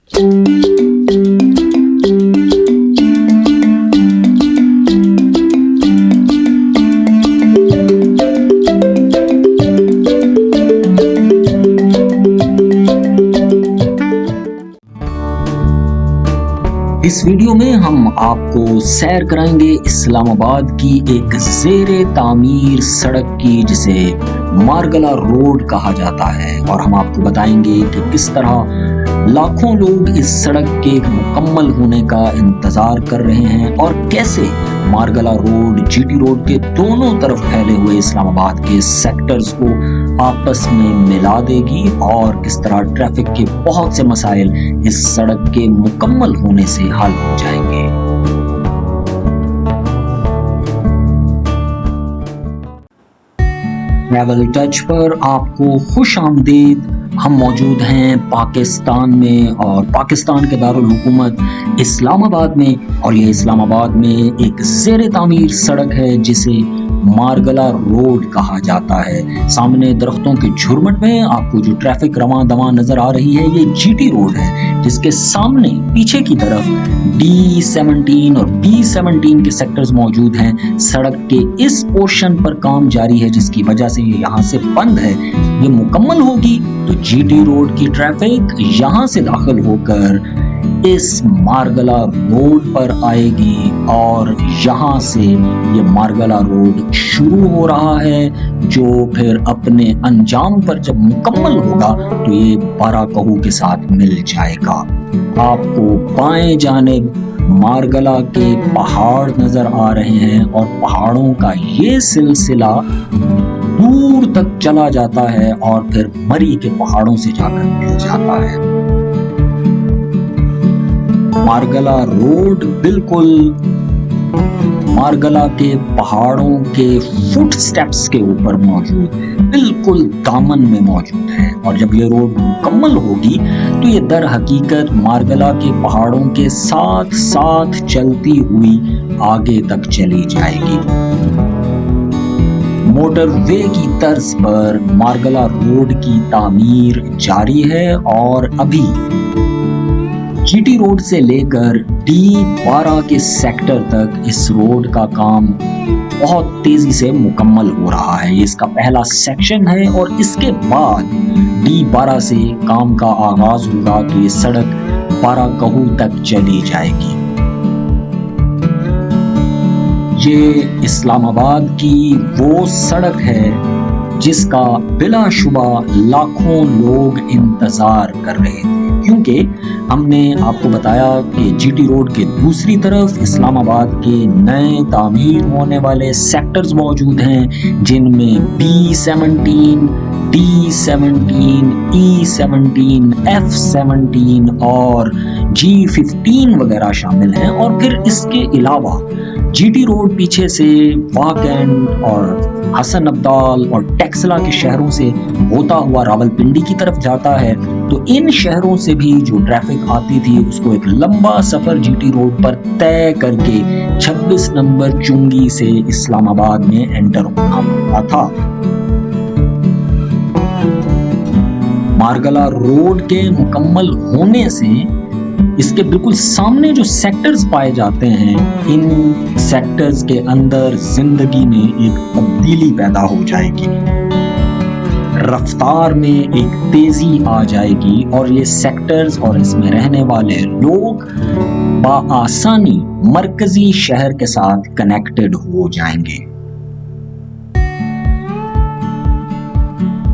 اس video میں ہم آپ کو سیر کرائیں گے اسلام آباد کی ایک زیر تعمیر سڑک کی جسے مارگلا روڈ کہا جاتا ہے، اور ہم آپ کو بتائیں گے کہ کس طرح لاکھوں لوگ اس سڑک کے مکمل ہونے کا انتظار کر رہے ہیں اور کیسے Margalla road G T road کے دونوں طرف پھیلے ہوئے اسلام آباد کے سیکٹرز کو آپس میں ملا دے گی اور کس طرح ٹریفک کے بہت سے مسائل اس سڑک کے مکمل ہونے سے حل ہو جائیں گے۔ ٹریول ٹچ پر آپ کو خوش آمدید۔ ہم موجود ہیں پاکستان میں اور پاکستان کے دارالحکومت اسلام آباد میں، اور یہ اسلام آباد میں ایک زیر تعمیر سڑک ہے جسے مارگلا روڈ کہا جاتا ہے۔ سامنے درختوں کے جھرمٹ میں آپ کو جو ٹریفک رواں دواں نظر آ رہی ہے یہ جی ٹی روڈ ہے، جس کے سامنے پیچھے کی طرف D17 اور B17 کے سیکٹرز موجود ہیں۔ سڑک کے اس پورشن پر کام جاری ہے جس کی وجہ سے یہ یہاں سے بند ہے۔ یہ مکمل ہوگی تو جی ٹی روڈ کی ٹریفک یہاں سے داخل ہو کر اس مارگلا روڈ پر آئے گی، اور یہاں سے یہ مارگلا روڈ شروع ہو رہا ہے جو پھر اپنے انجام پر جب مکمل ہوگا تو یہ بارہ کہو کے ساتھ مل جائے گا۔ آپ کو بائیں جانب مارگلا کے پہاڑ نظر آ رہے ہیں اور پہاڑوں کا یہ سلسلہ دور تک چلا جاتا ہے اور پھر مری کے پہاڑوں سے جا کر مل جاتا ہے۔ مارگلا روڈ بالکل مارگلا کے پہاڑوں کے فٹ سٹیپس کے اوپر موجود ہے، بالکل دامن میں موجود ہے، اور جب یہ روڈ مکمل ہوگی تو یہ در حقیقت مارگلا کے پہاڑوں کے ساتھ ساتھ چلتی ہوئی آگے تک چلی جائے گی۔ موٹر وے کی طرز پر مارگلا روڈ کی تعمیر جاری ہے، اور ابھی جی ٹی روڈ سے لے کر D12 کے سیکٹر تک اس روڈ کا کام بہت تیزی سے مکمل ہو رہا ہے۔ یہ اس کا پہلا سیکشن ہے، اور اس کے بعد D12 سے کام کا آغاز ہوگا تو یہ سڑک 12 کہو تک چلی جائے گی۔ یہ اسلام آباد کی وہ سڑک ہے جس کا بلا شبہ لاکھوں لوگ انتظار کر رہے تھے، کیونکہ ہم نے آپ کو بتایا کہ جی ٹی روڈ کے دوسری طرف اسلام آباد کے نئے تعمیر ہونے والے سیکٹرز موجود ہیں جن میں B17 D17 E17 F17 اور G15 وغیرہ شامل ہیں، اور پھر اس کے علاوہ جی ٹی روڈ پیچھے سے واکنڈ اور حسن عبدال اور ٹیکسلا کے شہروں سے ہوتا ہوا راولپنڈی کی طرف جاتا ہے، تو ان شہروں سے بھی جو ٹریفک آتی تھی اس کو ایک لمبا سفر جی ٹی روڈ پر طے کر کے 26 نمبر چنگی سے اسلام آباد میں انٹر ہونا پڑتا تھا۔ مارگلا روڈ کے مکمل ہونے سے اس کے بالکل سامنے جو سیکٹرز پائے جاتے ہیں، ان سیکٹرز کے اندر زندگی میں ایک تبدیلی پیدا ہو جائے گی، رفتار میں ایک تیزی آ جائے گی، اور یہ سیکٹرز اور اس میں رہنے والے لوگ بآسانی مرکزی شہر کے ساتھ کنیکٹڈ ہو جائیں گے۔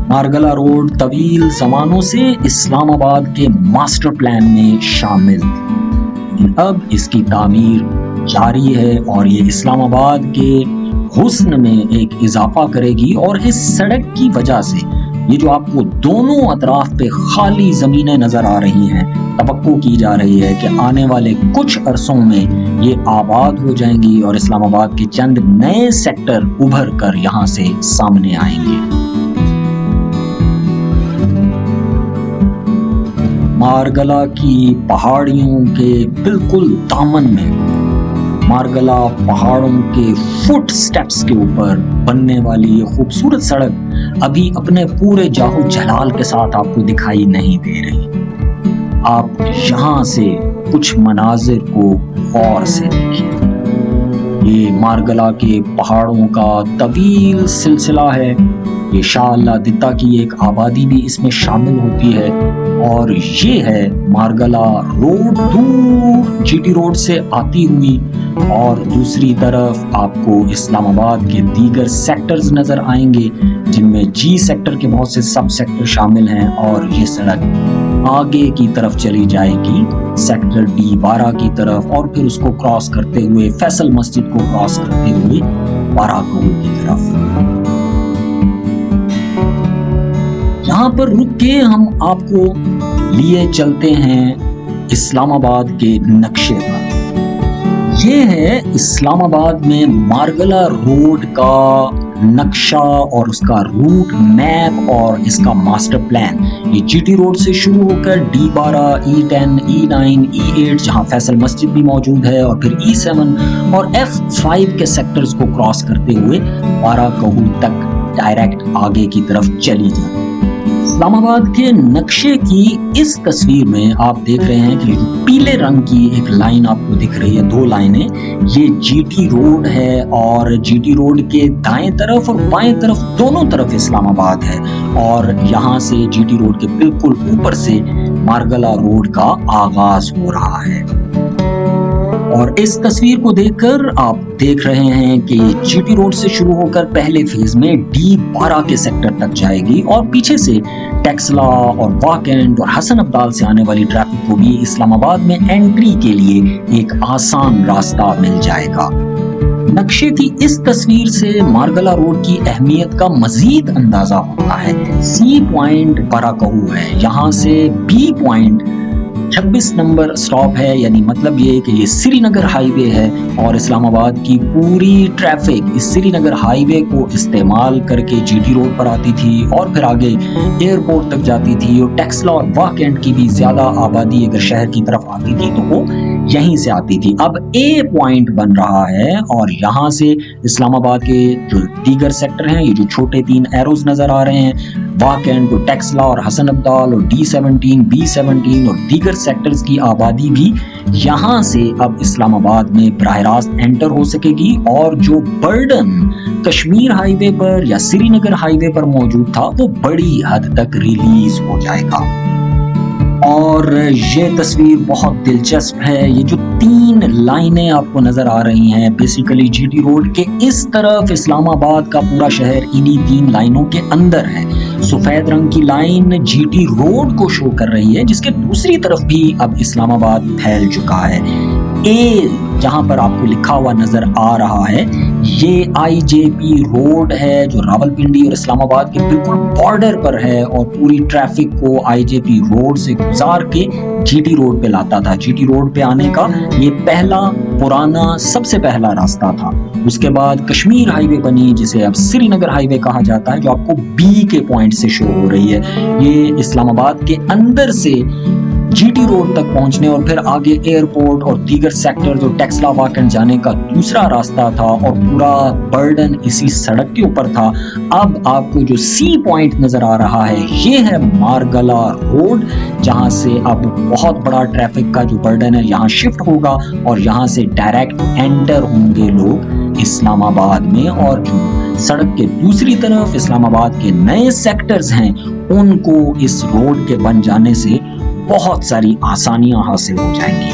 مارگلا روڈ طویل زمانوں سے اسلام آباد کے ماسٹر پلان میں شامل تھی، لیکن اب اس کی تعمیر جاری ہے اور یہ اسلام آباد کے حسن میں ایک اضافہ کرے گی، اور اس سڑک کی وجہ سے یہ جو آپ کو دونوں اطراف پہ خالی زمینیں نظر آ رہی ہیں، توقع کی جا رہی ہے کہ آنے والے کچھ عرصوں میں یہ آباد ہو جائیں گی اور اسلام آباد کے چند نئے سیکٹر ابھر کر یہاں سے سامنے آئیں گے۔ مارگلا کی پہاڑیوں کے بالکل دامن میں، مارگلا پہاڑوں کے فٹ سٹیپس کے اوپر بننے والی یہ خوبصورت سڑک ابھی اپنے پورے جاہو جلال کے ساتھ آپ کو دکھائی نہیں دے رہی۔ آپ یہاں سے کچھ مناظر کو غور سے دیکھیں. یہ مارگلا کے پہاڑوں کا طویل سلسلہ ہے. یہ شاہ اللہ دتا کی ایک آبادی بھی اس میں شامل ہوتی ہے. اور یہ ہے مارگلا روڈ دور جی ٹی روڈ سے آتی ہوئی. اور دوسری طرف آپ کو اسلام آباد کے دیگر سیکٹرز نظر آئیں گے جن میں جی سیکٹر کے بہت سے سب سیکٹر شامل ہیں. اور یہ سڑک آگے کی طرف چلی جائے گی سیکٹر D12 کی طرف اور پھر اس کو کراس کرتے ہوئے فیصل مسجد کو کراس کرتے ہوئے بارہ کہو کی طرف. یہاں پر رک کے ہم آپ کو لیے چلتے ہیں اسلام آباد کے نقشے پر. یہ ہے اسلام آباد میں مارگلا روڈ کا نقشہ اور اس کا روٹ میپ اور اس کا ماسٹر پلان. یہ جی ٹی روڈ سے شروع ہو کر D12, E10, E9, E8 جہاں فیصل مسجد بھی موجود ہے اور پھر E7 اور F5 کے سیکٹرز کو کراس کرتے ہوئے بارہ کہو تک ڈائریکٹ آگے کی طرف چلی جاتی. اسلام آباد کے نقشے کی اس تصویر میں آپ دیکھ رہے ہیں کہ پیلے رنگ کی ایک لائن آپ کو دکھ رہی ہے, دو لائنیں. یہ جی ٹی روڈ ہے اور جی ٹی روڈ کے دائیں طرف اور بائیں طرف دونوں طرف اسلام آباد ہے. اور یہاں سے جی ٹی روڈ کے بالکل اوپر سے مارگلا روڈ کا آغاز ہو رہا ہے. اور اس تصویر کو دیکھ کر آپ دیکھ رہے ہیں کہ جی ٹی روڈ سے شروع ہو کر پہلے فیز میں D12 کے سیکٹر تک جائے گی اور پیچھے سے ٹیکسلا اور واکنڈ اور حسن ابدال سے آنے والی ٹریفک کو بھی اسلام آباد میں انٹری کے لیے ایک آسان راستہ مل جائے گا. نقشے کی اس تصویر سے مارگلا روڈ کی اہمیت کا مزید اندازہ ہوتا ہے. سی پوائنٹ بارہ کہو ہے, یہاں سے بی پوائنٹ 26 نمبر سٹاپ ہے, یعنی مطلب یہ کہ یہ سری نگر ہائی وے ہے اور اسلام آباد کی پوری ٹریفک اس سری نگر ہائی وے کو استعمال کر کے جی ٹی روڈ پر آتی تھی اور پھر آگے ایئرپورٹ تک جاتی تھی. اور ٹیکسلا اور واکنڈ کی بھی زیادہ آبادی اگر شہر کی طرف آتی تھی تو وہ یہیں سے آتی تھی. اب اے پوائنٹ بن رہا ہے اور یہاں سے اسلام آباد کے جو دیگر سیکٹر ہیں, یہ جو چھوٹے 3 ایروز نظر آ رہے ہیں, واکنڈ, ٹیکسلا اور حسن ابدال اور D17, B17 اور دیگر سیکٹرز کی آبادی بھی یہاں سے اب اسلام آباد میں براہ راست انٹر ہو سکے گی. اور جو برڈن کشمیر ہائی وے پر یا سری نگر ہائی وے پر موجود تھا وہ بڑی حد تک ریلیز ہو جائے گا. اور یہ تصویر بہت دلچسپ ہے. یہ جو 3 لائنیں آپ کو نظر آ رہی ہیں بیسیکلی جی ٹی روڈ کے اس طرف اسلام آباد کا پورا شہر انہی 3 لائنوں کے اندر ہے. سفید رنگ کی لائن جی ٹی روڈ کو شو کر رہی ہے جس کے دوسری طرف بھی اب اسلام آباد پھیل چکا ہے. اے جہاں پر آپ کو لکھا ہوا نظر آ رہا ہے یہ آئی جے پی روڈ ہے جو راولپنڈی اور اسلام آباد کے بالکل بارڈر پر ہے اور پوری ٹریفک کو آئی جے پی روڈ سے گزار کے جی ٹی روڈ پہ لاتا تھا. جی ٹی روڈ پہ آنے کا یہ پہلا پرانا سب سے پہلا راستہ تھا. اس کے بعد کشمیر ہائی وے بنی جسے اب سری نگر ہائی وے کہا جاتا ہے جو آپ کو بی کے پوائنٹ سے شو ہو رہی ہے. یہ اسلام آباد کے اندر سے جی ٹی روڈ تک پہنچنے اور پھر آگے ایئرپورٹ اور دیگر سیکٹر جو ٹیکسلا واکنڈ جانے کا دوسرا راستہ تھا اور پورا برڈن اسی سڑک کے اوپر تھا. اب آپ کو جو سی پوائنٹ نظر آ رہا ہے یہ ہے مارگلا روڈ جہاں سے اب بہت بڑا ٹریفک کا جو برڈن ہے یہاں شفٹ ہوگا اور یہاں سے ڈائریکٹ انٹر ہوں گے لوگ اسلام آباد میں. اور جو سڑک کے دوسری طرف اسلام آباد کے نئے سیکٹرز ہیں ان کو اس روڈ کے بن جانے سے بہت ساری آسانیاں حاصل ہو جائیں گی.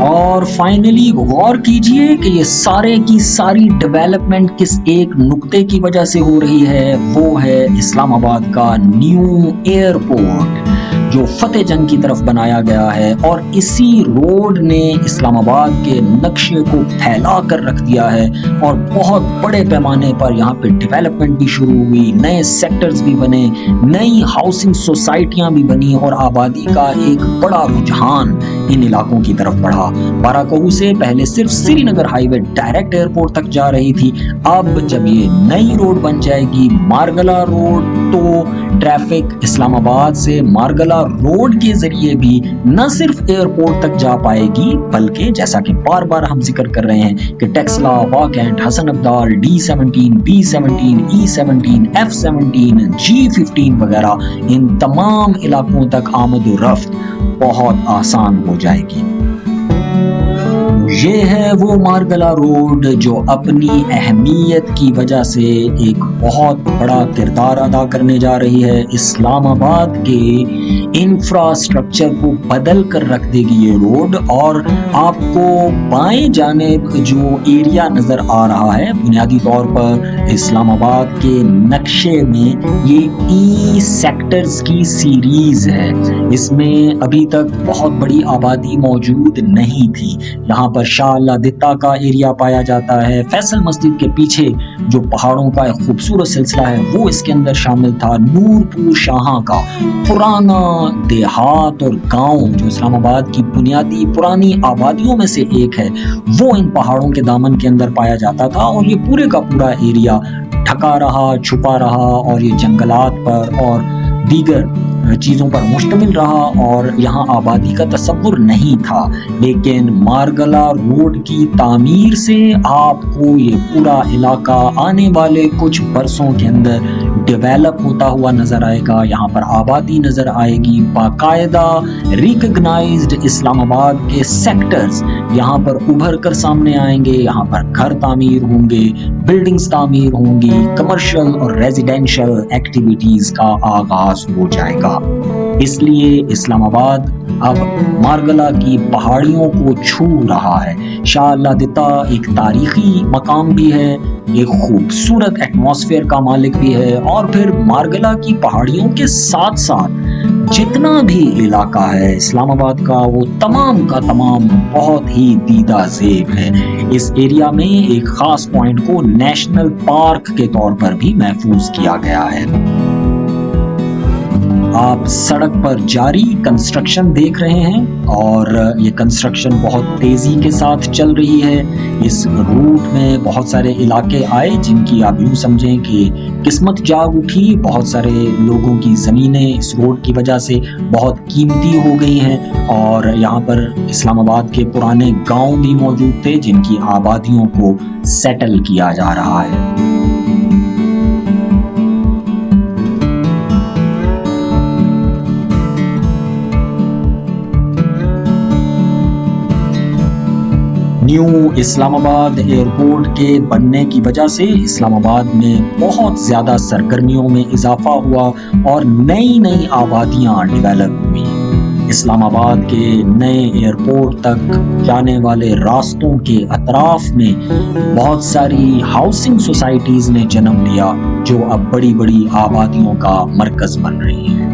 اور فائنلی غور کیجئے کہ یہ سارے کی ساری ڈیولپمنٹ کس ایک نقطے کی وجہ سے ہو رہی ہے, وہ ہے اسلام آباد کا نیو ایئرپورٹ جو فتح جنگ کی طرف بنایا گیا ہے. اور اسی روڈ نے اسلام آباد کے نقشے کو پھیلا کر رکھ دیا ہے اور بہت بڑے پیمانے پر یہاں پہ ڈیولپمنٹ بھی شروع ہوئی, نئے سیکٹرز بھی بنے, نئی ہاؤسنگ سوسائٹیاں بھی بنی اور آبادی کا ایک بڑا رجحان ان علاقوں کی طرف بڑھا۔ باراکہو سے پہلے صرف سری نگر ہائی وے ڈائریکٹ ایئرپورٹ تک جا رہی تھی، اب جب یہ نئی روڈ بن جائے گی مارگلا روڈ، تو ٹریفک اسلام آباد سے مارگلا روڈ کے ذریعے بھی نہ صرف ایئرپورٹ تک جا پائے گی، بلکہ جیسا کہ بار بار ہم ذکر کر رہے ہیں کہ ٹیکسلا، واکنٹ، حسن ابدال، D17، B17، E17، F17، G15 وغیرہ ان تمام علاقوں تک آمد و رفت بہت آسان ہو جائے گی۔ یہ ہے وہ مارگلا روڈ جو اپنی اہمیت کی وجہ سے ایک بہت بڑا کردار ادا کرنے جا رہی ہے۔ اسلام آباد کے انفراسٹرکچر کو بدل کر رکھ دے گی یہ روڈ، اور آپ کو بائیں جانب جو ایریا نظر آ رہا ہے، بنیادی طور پر اسلام آباد کے نقشے میں یہ ای سیکٹرز کی سیریز ہے۔ اس میں ابھی تک بہت بڑی آبادی موجود نہیں تھی۔ یہاں پر شاہ اللہ دتا کا ایریا پایا جاتا ہے، فیصل مسجد کے پیچھے جو پہاڑوں کا ایک خوبصورت سلسلہ ہے وہ اس کے اندر شامل تھا، نور پور شاہاں کا پرانا دیہات اور گاؤں جو اسلام آباد کی بنیادی پرانی آبادیوں میں سے ایک ہے، وہ ان پہاڑوں کے دامن کے اندر پایا جاتا تھا، اور یہ پورے کا پورا ایریا ڈھکا رہا، چھپا رہا، اور یہ جنگلات پر اور دیگر چیزوں پر مشتمل رہا، اور یہاں آبادی کا تصور نہیں تھا۔ لیکن مارگلا روڈ کی تعمیر سے آپ کو یہ پورا علاقہ آنے والے کچھ برسوں کے اندر ڈیویلپ ہوتا ہوا نظر آئے گا۔ یہاں پر آبادی نظر آئے گی، باقاعدہ ریکگنائزڈ اسلام آباد کے سیکٹرز یہاں پر ابھر کر سامنے آئیں گے، یہاں پر گھر تعمیر ہوں گے، بلڈنگز تعمیر ہوں گی، کمرشل اور ریزیڈینشل ایکٹیویٹیز کا آغاز ہو جائے گا۔ اس لیے اسلام آباد اب مارگلا کی پہاڑیوں کو چھو رہا ہے۔ شاہ اللہ دتا ایک تاریخی مقام بھی ہے، ایک خوبصورت ایٹماسفیئر کا مالک بھی ہے، اور پھر مارگلا کی پہاڑیوں کے ساتھ ساتھ جتنا بھی علاقہ ہے اسلام آباد کا، وہ تمام کا تمام بہت ہی دیدہ زیب ہے۔ اس ایریا میں ایک خاص پوائنٹ کو نیشنل پارک کے طور پر بھی محفوظ کیا گیا ہے۔ آپ سڑک پر جاری کنسٹرکشن دیکھ رہے ہیں، اور یہ کنسٹرکشن بہت تیزی کے ساتھ چل رہی ہے۔ اس روٹ میں بہت سارے علاقے آئے جن کی آپ یوں سمجھیں کہ قسمت جاگ اٹھی، بہت سارے لوگوں کی زمینیں اس روڈ کی وجہ سے بہت قیمتی ہو گئی ہیں، اور یہاں پر اسلام آباد کے پرانے گاؤں بھی موجود تھے جن کی آبادیوں کو سیٹل کیا جا رہا ہے۔ نیو اسلام آباد ایئرپورٹ کے بننے کی وجہ سے اسلام آباد میں بہت زیادہ سرگرمیوں میں اضافہ ہوا، اور نئی نئی آبادیاں ڈیولپ ہوئی۔ اسلام آباد کے نئے ایئرپورٹ تک جانے والے راستوں کے اطراف میں بہت ساری ہاؤسنگ سوسائٹیز نے جنم لیا جو اب بڑی بڑی آبادیوں کا مرکز بن رہی ہیں۔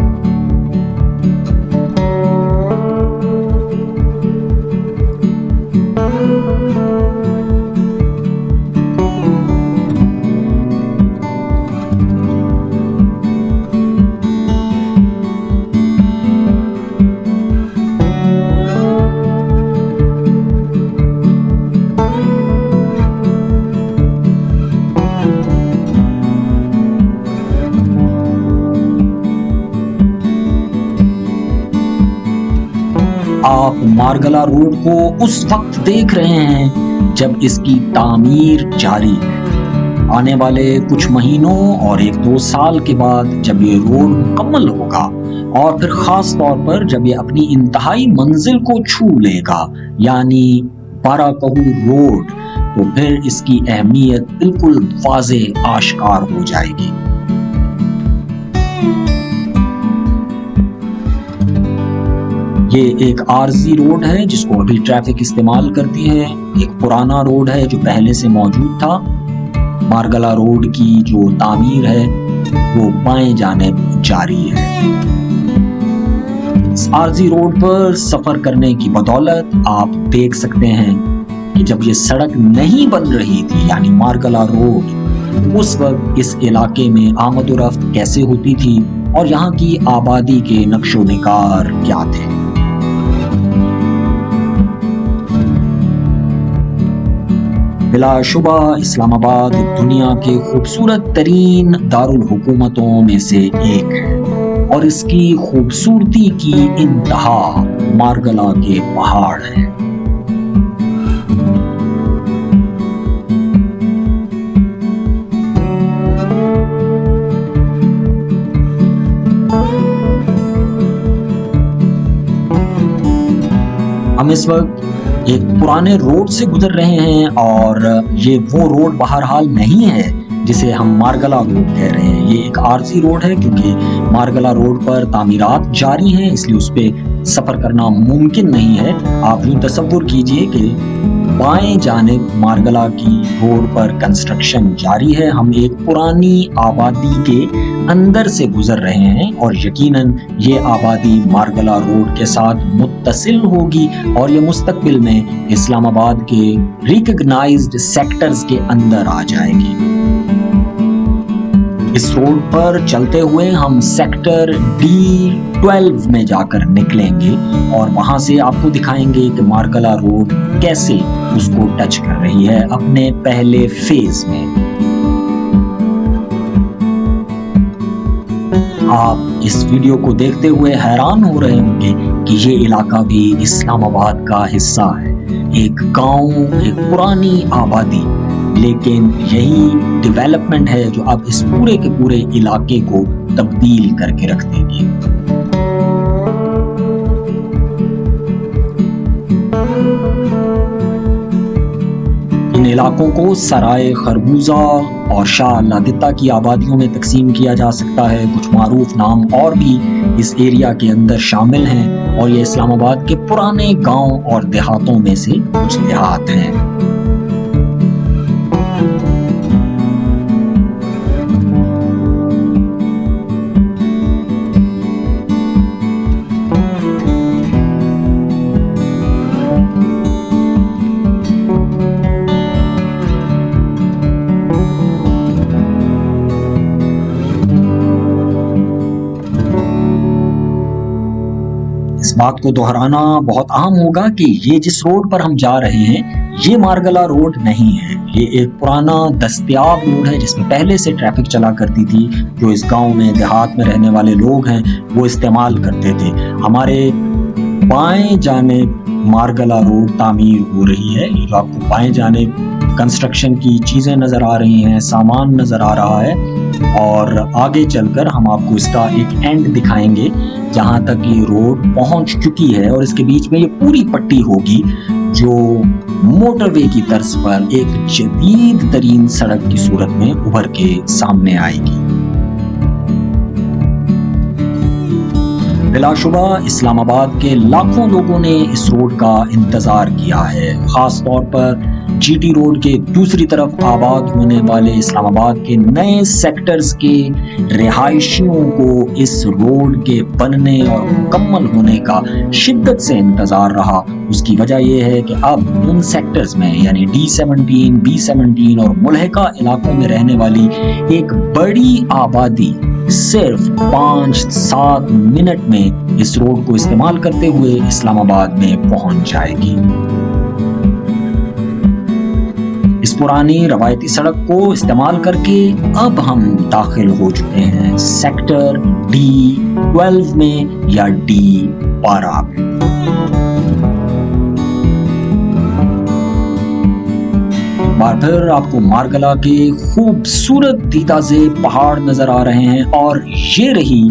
آپ مارگلا روڈ کو اس وقت دیکھ رہے ہیں جب اس کی تعمیر جاری ہے۔ آنے والے کچھ مہینوں اور 1-2 سال کے بعد جب یہ روڈ مکمل ہوگا، اور پھر خاص طور پر جب یہ اپنی انتہائی منزل کو چھو لے گا، یعنی باراکہو روڈ، تو پھر اس کی اہمیت بالکل واضح آشکار ہو جائے گی۔ یہ ایک عارضی روڈ ہے جس کو ابھی ٹریفک استعمال کرتی ہے، ایک پرانا روڈ ہے جو پہلے سے موجود تھا۔ مارگلا روڈ کی جو تعمیر ہے وہ بائیں جانب جاری ہے۔ اس عارضی روڈ پر سفر کرنے کی بدولت آپ دیکھ سکتے ہیں کہ جب یہ سڑک نہیں بن رہی تھی، یعنی مارگلا روڈ، اس وقت اس علاقے میں آمد و رفت کیسے ہوتی تھی، اور یہاں کی آبادی کے نقش و نگار کیا تھے۔ بلا شبہ اسلام آباد دنیا کے خوبصورت ترین دارالحکومتوں میں سے ایک ہے اور اس کی خوبصورتی کی انتہا مارگلا کے پہاڑ ہیں۔ ہم اس وقت ایک پرانے روڈ سے گزر رہے ہیں اور یہ وہ روڈ بہرحال نہیں ہے جسے ہم مارگلا روڈ کہہ رہے ہیں۔ یہ ایک عارضی روڈ ہے کیونکہ مارگلا روڈ پر تعمیرات جاری ہیں، اس لیے اس پہ سفر کرنا ممکن نہیں ہے۔ آپ یوں تصور کیجئے کہ بائیں جانب مارگلا کی روڈ پر کنسٹرکشن جاری ہے، ہم ایک پرانی آبادی کے اندر سے گزر رہے ہیں اور یقیناً یہ آبادی مارگلا روڈ کے ساتھ متصل ہوگی اور یہ مستقبل میں اسلام آباد کے ریکگنائزڈ سیکٹرز کے اندر آ جائے گی۔ اس روڈ پر چلتے ہوئے ہم سیکٹر D12 میں جا کر نکلیں گے اور وہاں سے آپ کو دکھائیں گے کہ مارگلا روڈ کیسے اس کو ٹچ کر رہی ہے اپنے پہلے فیز میں۔ آپ اس ویڈیو کو دیکھتے ہوئے حیران ہو رہے ہوں گے کہ یہ علاقہ بھی اسلام آباد کا حصہ ہے، ایک گاؤں، ایک پرانی آبادی، لیکن یہی ڈیولپمنٹ ہے جو اب اس پورے کے پورے علاقے کو تبدیل کر کے رکھ دے گی۔ ان علاقوں کو سرائے خربوزہ اور شاہ لادتہ کی آبادیوں میں تقسیم کیا جا سکتا ہے۔ کچھ معروف نام اور بھی اس ایریا کے اندر شامل ہیں اور یہ اسلام آباد کے پرانے گاؤں اور دیہاتوں میں سے کچھ دیہات ہیں۔ اس بات کو دہرانا بہت اہم ہوگا کہ یہ جس روڈ پر ہم جا رہے ہیں یہ مارگلا روڈ نہیں ہے، یہ ایک پرانا دستیاب روڈ ہے جس میں پہلے سے ٹریفک چلا کرتی تھی، جو اس گاؤں میں دیہات میں رہنے والے لوگ ہیں وہ استعمال کرتے تھے۔ ہمارے بائیں جانب مارگلا روڈ تعمیر ہو رہی ہے، جو آپ کو بائیں جانب کنسٹرکشن کی چیزیں نظر آ رہی ہیں، سامان نظر آ رہا ہے اور آگے چل کر ہم آپ کو اس کا ایک اینڈ دکھائیں گے جہاں تک یہ روڈ پہنچ چکی ہے اور اس کے بیچ میں یہ پوری پٹی ہوگی جو موٹر وے کی طرز پر ایک جدید ترین سڑک کی صورت میں ابھر کے سامنے آئے گی۔ بلا شبہ اسلام آباد کے لاکھوں لوگوں نے اس روڈ کا انتظار کیا ہے، خاص طور پر جی ٹی روڈ کے دوسری طرف آباد ہونے والے اسلام آباد کے نئے سیکٹرز کے رہائشیوں کو اس روڈ کے بننے اور مکمل ہونے کا شدت سے انتظار رہا۔ اس کی وجہ یہ ہے کہ اب ان سیکٹرز میں یعنی D17، B17 اور ملحقہ علاقوں میں رہنے والی ایک بڑی آبادی صرف 5-7 منٹ میں اس روڈ کو استعمال کرتے ہوئے اسلام آباد میں پہنچ جائے گی۔ اس پرانی روایتی سڑک کو استعمال کر کے اب ہم داخل ہو چکے ہیں سیکٹر D12 میں یا D12 میں۔ بار پھر آپ کو مارگلا کے خوبصورت دیدہ زیب پہاڑ نظر آ رہے ہیں اور یہ رہی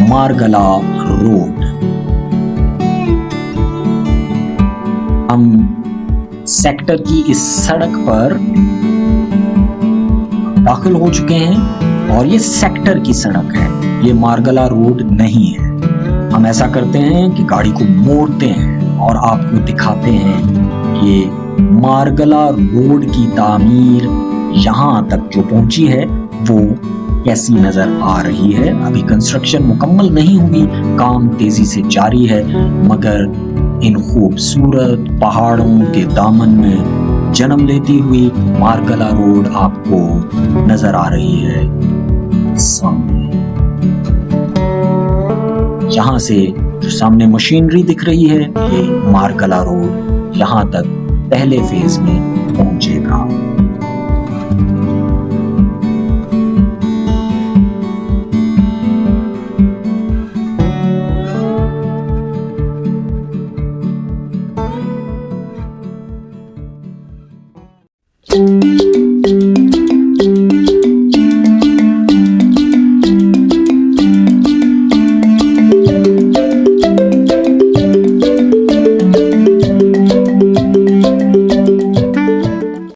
مارگلا روڈ۔ ہم سیکٹر کی اس سڑک پر داخل ہو چکے ہیں اور یہ سیکٹر کی سڑک ہے، یہ مارگلا روڈ نہیں ہے۔ ہم ایسا کرتے ہیں کہ گاڑی کو موڑتے ہیں اور آپ کو دکھاتے ہیں کہ مارگلا روڈ کی تعمیر یہاں تک جو پہنچی ہے وہ کیسی نظر آ رہی ہے۔ ابھی کنسٹرکشن مکمل نہیں ہوئی، کام تیزی سے جاری ہے، مگر ان خوبصورت پہاڑوں کے دامن میں جنم لیتی ہوئی مارگلا روڈ آپ کو نظر آ رہی ہے سامنے۔ یہاں سے جو سامنے مشینری دکھ رہی ہے یہ مارگلا روڈ یہاں تک پہلے فیز میں پہنچے۔